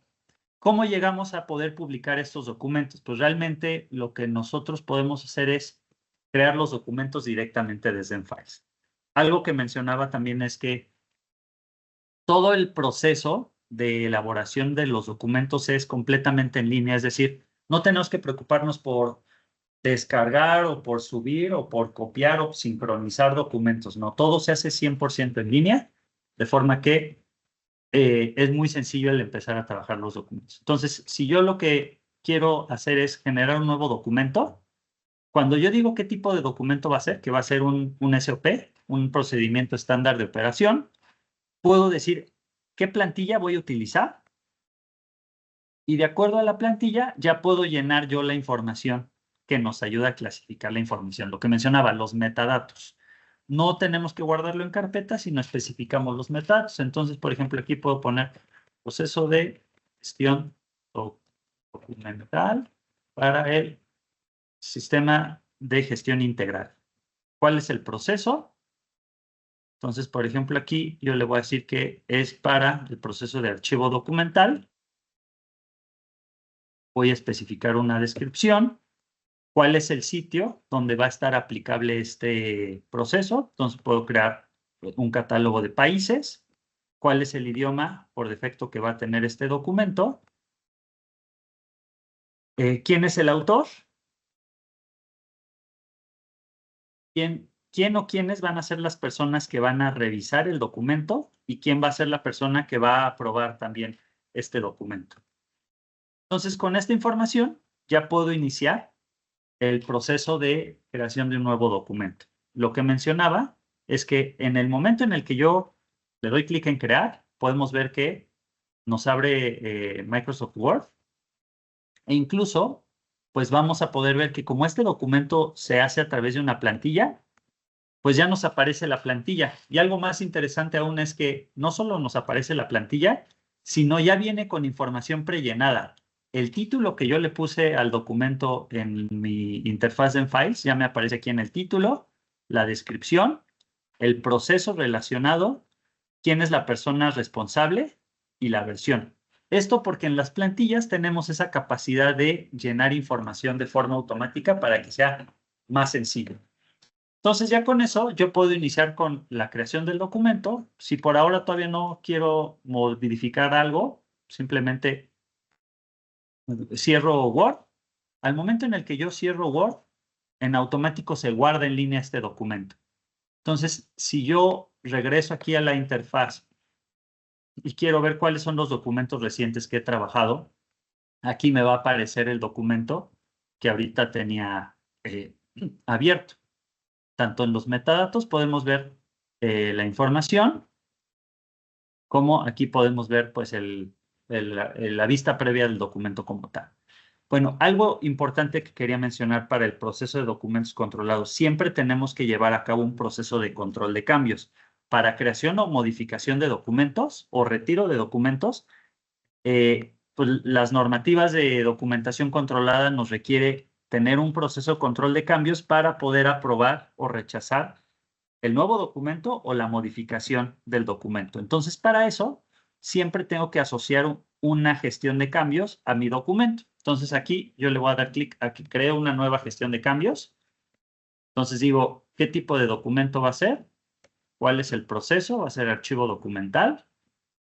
¿cómo llegamos a poder publicar estos documentos? Pues realmente lo que nosotros podemos hacer es crear los documentos directamente desde Enfiles. Algo que mencionaba también es que todo el proceso de elaboración de los documentos es completamente en línea, es decir, no tenemos que preocuparnos por descargar o por subir o por copiar o sincronizar documentos, no, todo se hace 100% en línea, de forma que es muy sencillo el empezar a trabajar los documentos. Entonces, si yo lo que quiero hacer es generar un nuevo documento, cuando yo digo qué tipo de documento va a ser, que va a ser un SOP, un procedimiento estándar de operación, puedo decir qué plantilla voy a utilizar y de acuerdo a la plantilla ya puedo llenar yo la información que nos ayuda a clasificar la información. Lo que mencionaba, los metadatos. No tenemos que guardarlo en carpetas, sino especificamos los metadatos. Entonces, por ejemplo, aquí puedo poner proceso de gestión documental para el sistema de gestión integral. ¿Cuál es el proceso? Entonces, por ejemplo, aquí yo le voy a decir que es para el proceso de archivo documental. Voy a especificar una descripción. ¿Cuál es el sitio donde va a estar aplicable este proceso? Entonces puedo crear un catálogo de países. ¿Cuál es el idioma por defecto que va a tener este documento? ¿Quién es el autor? ¿Quién o quiénes van a ser las personas que van a revisar el documento? ¿Y quién va a ser la persona que va a aprobar también este documento? Entonces, con esta información ya puedo iniciar el proceso de creación de un nuevo documento. Lo que mencionaba es que en el momento en el que yo le doy clic en crear, podemos ver que nos abre Microsoft Word e incluso pues vamos a poder ver que como este documento se hace a través de una plantilla, pues ya nos aparece la plantilla. Y algo más interesante aún es que no solo nos aparece la plantilla, sino ya viene con información prellenada. El título que yo le puse al documento en mi interfaz de Enfiles ya me aparece aquí en el título, la descripción, el proceso relacionado, quién es la persona responsable y la versión. Esto porque en las plantillas tenemos esa capacidad de llenar información de forma automática para que sea más sencillo. Entonces ya con eso yo puedo iniciar con la creación del documento. Si por ahora todavía no quiero modificar algo, simplemente cierro Word. Al momento en el que yo cierro Word, en automático se guarda en línea este documento. Entonces, si yo regreso aquí a la interfaz y quiero ver cuáles son los documentos recientes que he trabajado, aquí me va a aparecer el documento que ahorita tenía abierto. Tanto en los metadatos podemos ver la información, como aquí podemos ver pues la vista previa del documento como tal. Bueno, algo importante que quería mencionar para el proceso de documentos controlados, siempre tenemos que llevar a cabo un proceso de control de cambios. Para creación o modificación de documentos o retiro de documentos, pues las normativas de documentación controlada nos requiere tener un proceso de control de cambios para poder aprobar o rechazar el nuevo documento o la modificación del documento. Entonces, para eso, siempre tengo que asociar una gestión de cambios a mi documento. Entonces, aquí yo le voy a dar clic a que cree una nueva gestión de cambios. Entonces, digo, ¿qué tipo de documento va a ser? ¿Cuál es el proceso? Va a ser archivo documental.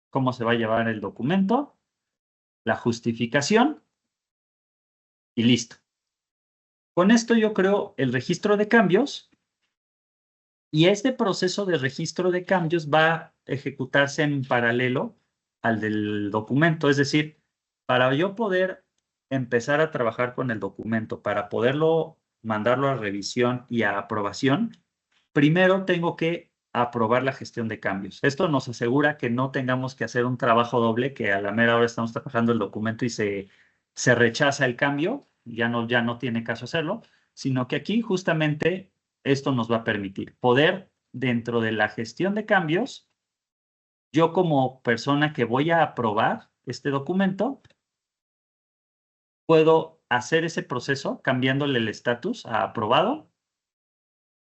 ¿Cómo se va a llevar el documento? la justificación y listo. Con esto yo creo el registro de cambios y este proceso de registro de cambios va a ejecutarse en paralelo al del documento. Es decir, para yo poder empezar a trabajar con el documento, para poderlo mandarlo a revisión y a aprobación, primero tengo que aprobar la gestión de cambios. Esto nos asegura que no tengamos que hacer un trabajo doble, que a la mera hora estamos trabajando el documento y se rechaza el cambio, ya no tiene caso hacerlo, sino que aquí justamente esto nos va a permitir poder, dentro de la gestión de cambios, yo como persona que voy a aprobar este documento, puedo hacer ese proceso cambiándole el estatus a aprobado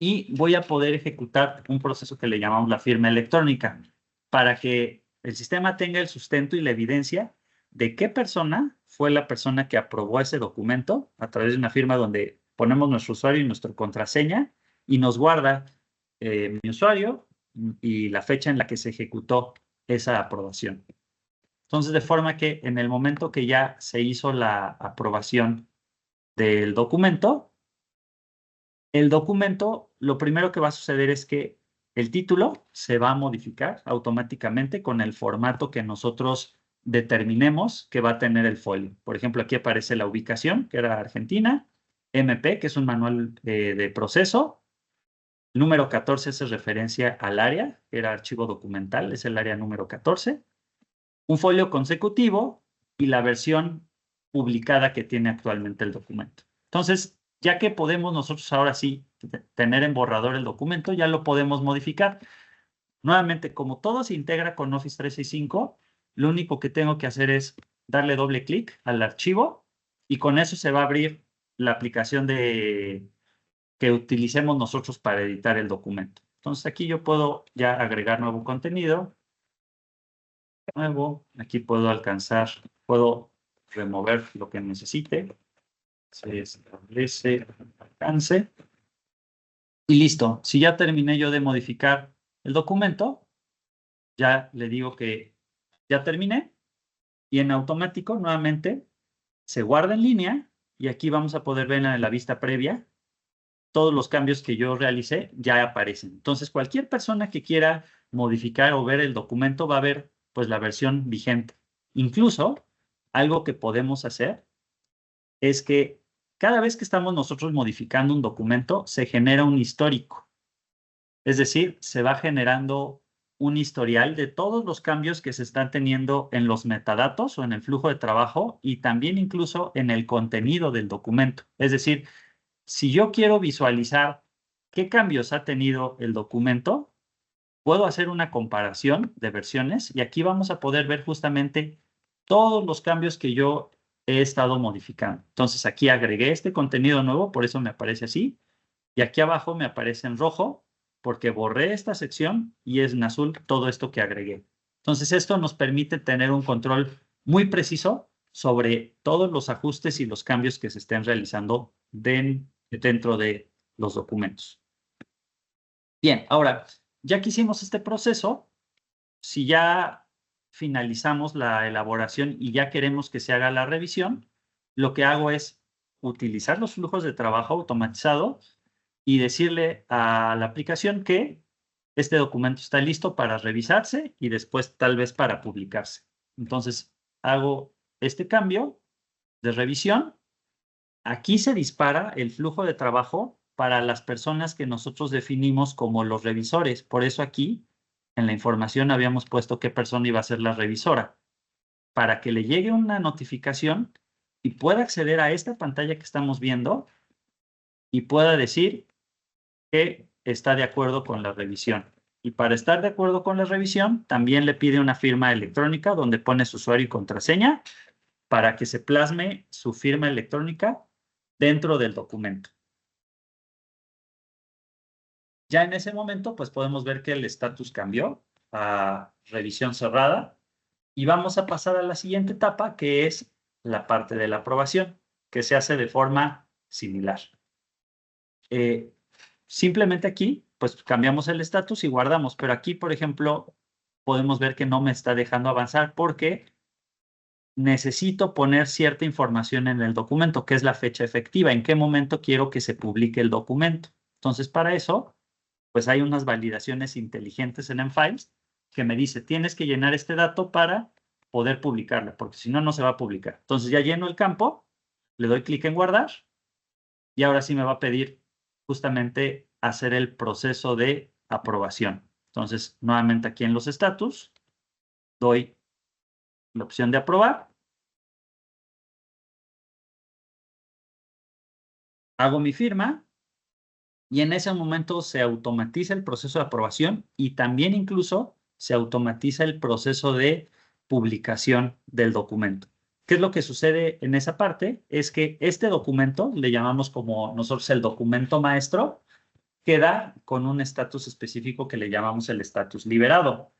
y voy a poder ejecutar un proceso que le llamamos la firma electrónica para que el sistema tenga el sustento y la evidencia de qué persona fue la persona que aprobó ese documento a través de una firma donde ponemos nuestro usuario y nuestra contraseña y nos guarda mi usuario y la fecha en la que se ejecutó esa aprobación. Entonces, de forma que en el momento que ya se hizo la aprobación del documento, el documento, lo primero que va a suceder es que el título se va a modificar automáticamente con el formato que nosotros determinemos que va a tener el folio. Por ejemplo, aquí aparece la ubicación, que era Argentina, MP, que es un manual de proceso. Número 14 hace referencia al área, que era archivo documental, es el área número 14. Un folio consecutivo y la versión publicada que tiene actualmente el documento. Entonces, ya que podemos nosotros ahora sí tener en borrador el documento, ya lo podemos modificar. Nuevamente, como todo se integra con Office 365, lo único que tengo que hacer es darle doble clic al archivo y con eso se va a abrir la aplicación que utilicemos nosotros para editar el documento. Entonces, aquí yo puedo ya agregar nuevo contenido. Nuevo, aquí puedo puedo remover lo que necesite. Se establece alcance. Y listo. Si ya terminé yo de modificar el documento, ya le digo que ya terminé. Y en automático, nuevamente, se guarda en línea. Y aquí vamos a poder ver en la vista previa todos los cambios que yo realicé ya aparecen. Entonces, cualquier persona que quiera modificar o ver el documento va a ver pues la versión vigente. Incluso, algo que podemos hacer es que cada vez que estamos nosotros modificando un documento, se genera un histórico. Es decir, se va generando un historial de todos los cambios que se están teniendo en los metadatos o en el flujo de trabajo y también incluso en el contenido del documento. Es decir, si yo quiero visualizar qué cambios ha tenido el documento, puedo hacer una comparación de versiones y aquí vamos a poder ver justamente todos los cambios que yo he estado modificando. Entonces aquí agregué este contenido nuevo, por eso me aparece así, y aquí abajo me aparece en rojo porque borré esta sección y es en azul todo esto que agregué. Entonces esto nos permite tener un control muy preciso sobre todos los ajustes y los cambios que se estén realizando dentro de los documentos. Bien, ahora, ya que hicimos este proceso, si ya finalizamos la elaboración y ya queremos que se haga la revisión, lo que hago es utilizar los flujos de trabajo automatizado y decirle a la aplicación que este documento está listo para revisarse y después tal vez para publicarse. Entonces, hago este cambio de revisión. Aquí se dispara el flujo de trabajo para las personas que nosotros definimos como los revisores. Por eso aquí, en la información, habíamos puesto qué persona iba a ser la revisora, para que le llegue una notificación y pueda acceder a esta pantalla que estamos viendo y pueda decir que está de acuerdo con la revisión. Y para estar de acuerdo con la revisión, también le pide una firma electrónica donde pone su usuario y contraseña para que se plasme su firma electrónica dentro del documento. Ya en ese momento, pues podemos ver que el estatus cambió a revisión cerrada y vamos a pasar a la siguiente etapa, que es la parte de la aprobación, que se hace de forma similar. Simplemente aquí, pues cambiamos el estatus y guardamos, pero aquí, por ejemplo, podemos ver que no me está dejando avanzar porque necesito poner cierta información en el documento, que es la fecha efectiva, en qué momento quiero que se publique el documento. Entonces, para eso, pues hay unas validaciones inteligentes en mFiles que me dice, tienes que llenar este dato para poder publicarlo, porque si no, no se va a publicar. Entonces ya lleno el campo, le doy clic en guardar y ahora sí me va a pedir justamente hacer el proceso de aprobación. Entonces, nuevamente aquí en los estatus, doy la opción de aprobar. Hago mi firma y en ese momento se automatiza el proceso de aprobación y también incluso se automatiza el proceso de publicación del documento. ¿Qué es lo que sucede en esa parte? Es que este documento, le llamamos como nosotros el documento maestro, queda con un estatus específico que le llamamos el estatus liberado.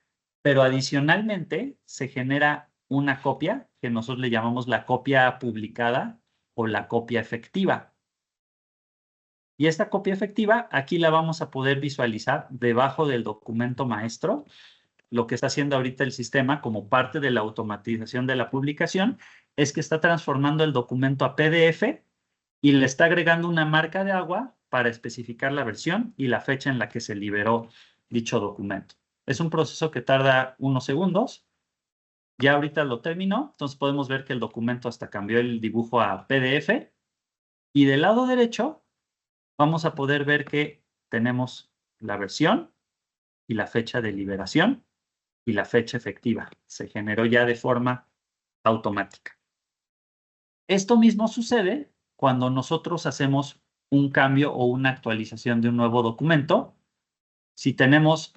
Pero adicionalmente se genera una copia que nosotros le llamamos la copia publicada o la copia efectiva. Y esta copia efectiva aquí la vamos a poder visualizar debajo del documento maestro. Lo que está haciendo ahorita el sistema como parte de la automatización de la publicación es que está transformando el documento a PDF y le está agregando una marca de agua para especificar la versión y la fecha en la que se liberó dicho documento. Es un proceso que tarda unos segundos. Ya ahorita lo terminó, entonces podemos ver que el documento hasta cambió el dibujo a PDF. Y del lado derecho vamos a poder ver que tenemos la versión y la fecha de liberación y la fecha efectiva. Se generó ya de forma automática. Esto mismo sucede cuando nosotros hacemos un cambio o una actualización de un nuevo documento. Si tenemos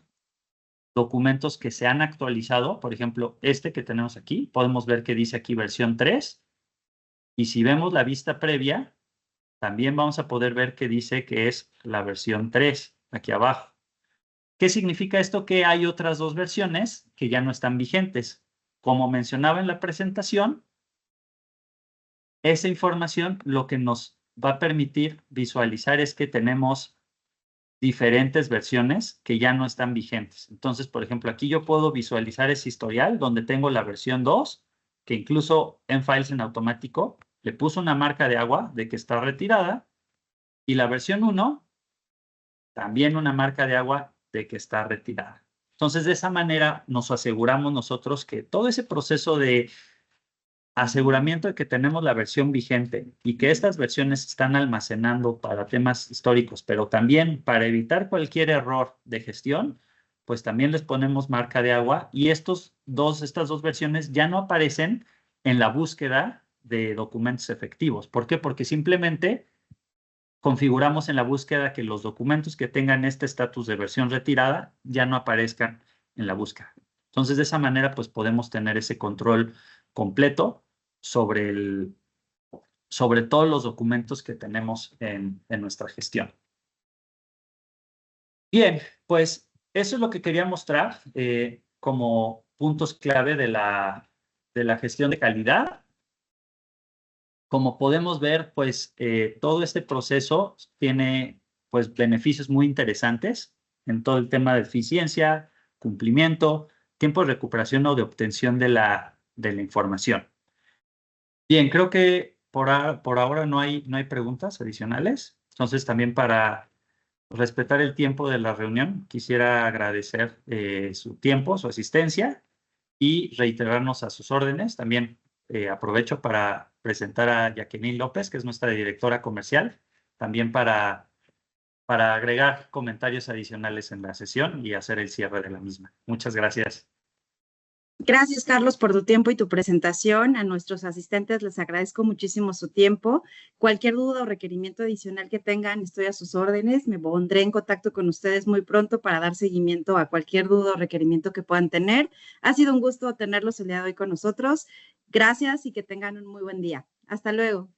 documentos que se han actualizado, por ejemplo, este que tenemos aquí, podemos ver que dice aquí versión 3. Y si vemos la vista previa, también vamos a poder ver que dice que es la versión 3, aquí abajo. ¿Qué significa esto? Que hay otras dos versiones que ya no están vigentes. Como mencionaba en la presentación, esa información lo que nos va a permitir visualizar es que tenemos diferentes versiones que ya no están vigentes. Entonces, por ejemplo, aquí yo puedo visualizar ese historial donde tengo la versión 2, que incluso mFiles en automático le puso una marca de agua de que está retirada, y la versión 1 también una marca de agua de que está retirada. Entonces, de esa manera nos aseguramos nosotros que todo ese proceso de aseguramiento de que tenemos la versión vigente y que estas versiones están almacenando para temas históricos, pero también para evitar cualquier error de gestión, pues también les ponemos marca de agua y estas dos versiones ya no aparecen en la búsqueda de documentos efectivos. ¿Por qué? Porque simplemente configuramos en la búsqueda que los documentos que tengan este estatus de versión retirada ya no aparezcan en la búsqueda. Entonces, de esa manera, pues podemos tener ese control completo sobre todos los documentos que tenemos en nuestra gestión. Bien, pues eso es lo que quería mostrar como puntos clave de la gestión de calidad. Como podemos ver, pues todo este proceso tiene pues beneficios muy interesantes en todo el tema de eficiencia, cumplimiento, tiempo de recuperación o de obtención de la información. Bien, creo que por ahora no hay preguntas adicionales. Entonces, también para respetar el tiempo de la reunión, quisiera agradecer su tiempo, su asistencia y reiterarnos a sus órdenes. También aprovecho para presentar a Jacqueline López, que es nuestra directora comercial, también para agregar comentarios adicionales en la sesión y hacer el cierre de la misma. Muchas gracias.
Gracias, Carlos, por tu tiempo y tu presentación. A nuestros asistentes les agradezco muchísimo su tiempo. Cualquier duda o requerimiento adicional que tengan, estoy a sus órdenes. Me pondré en contacto con ustedes muy pronto para dar seguimiento a cualquier duda o requerimiento que puedan tener. Ha sido un gusto tenerlos el día de hoy con nosotros. Gracias y que tengan un muy buen día. Hasta luego.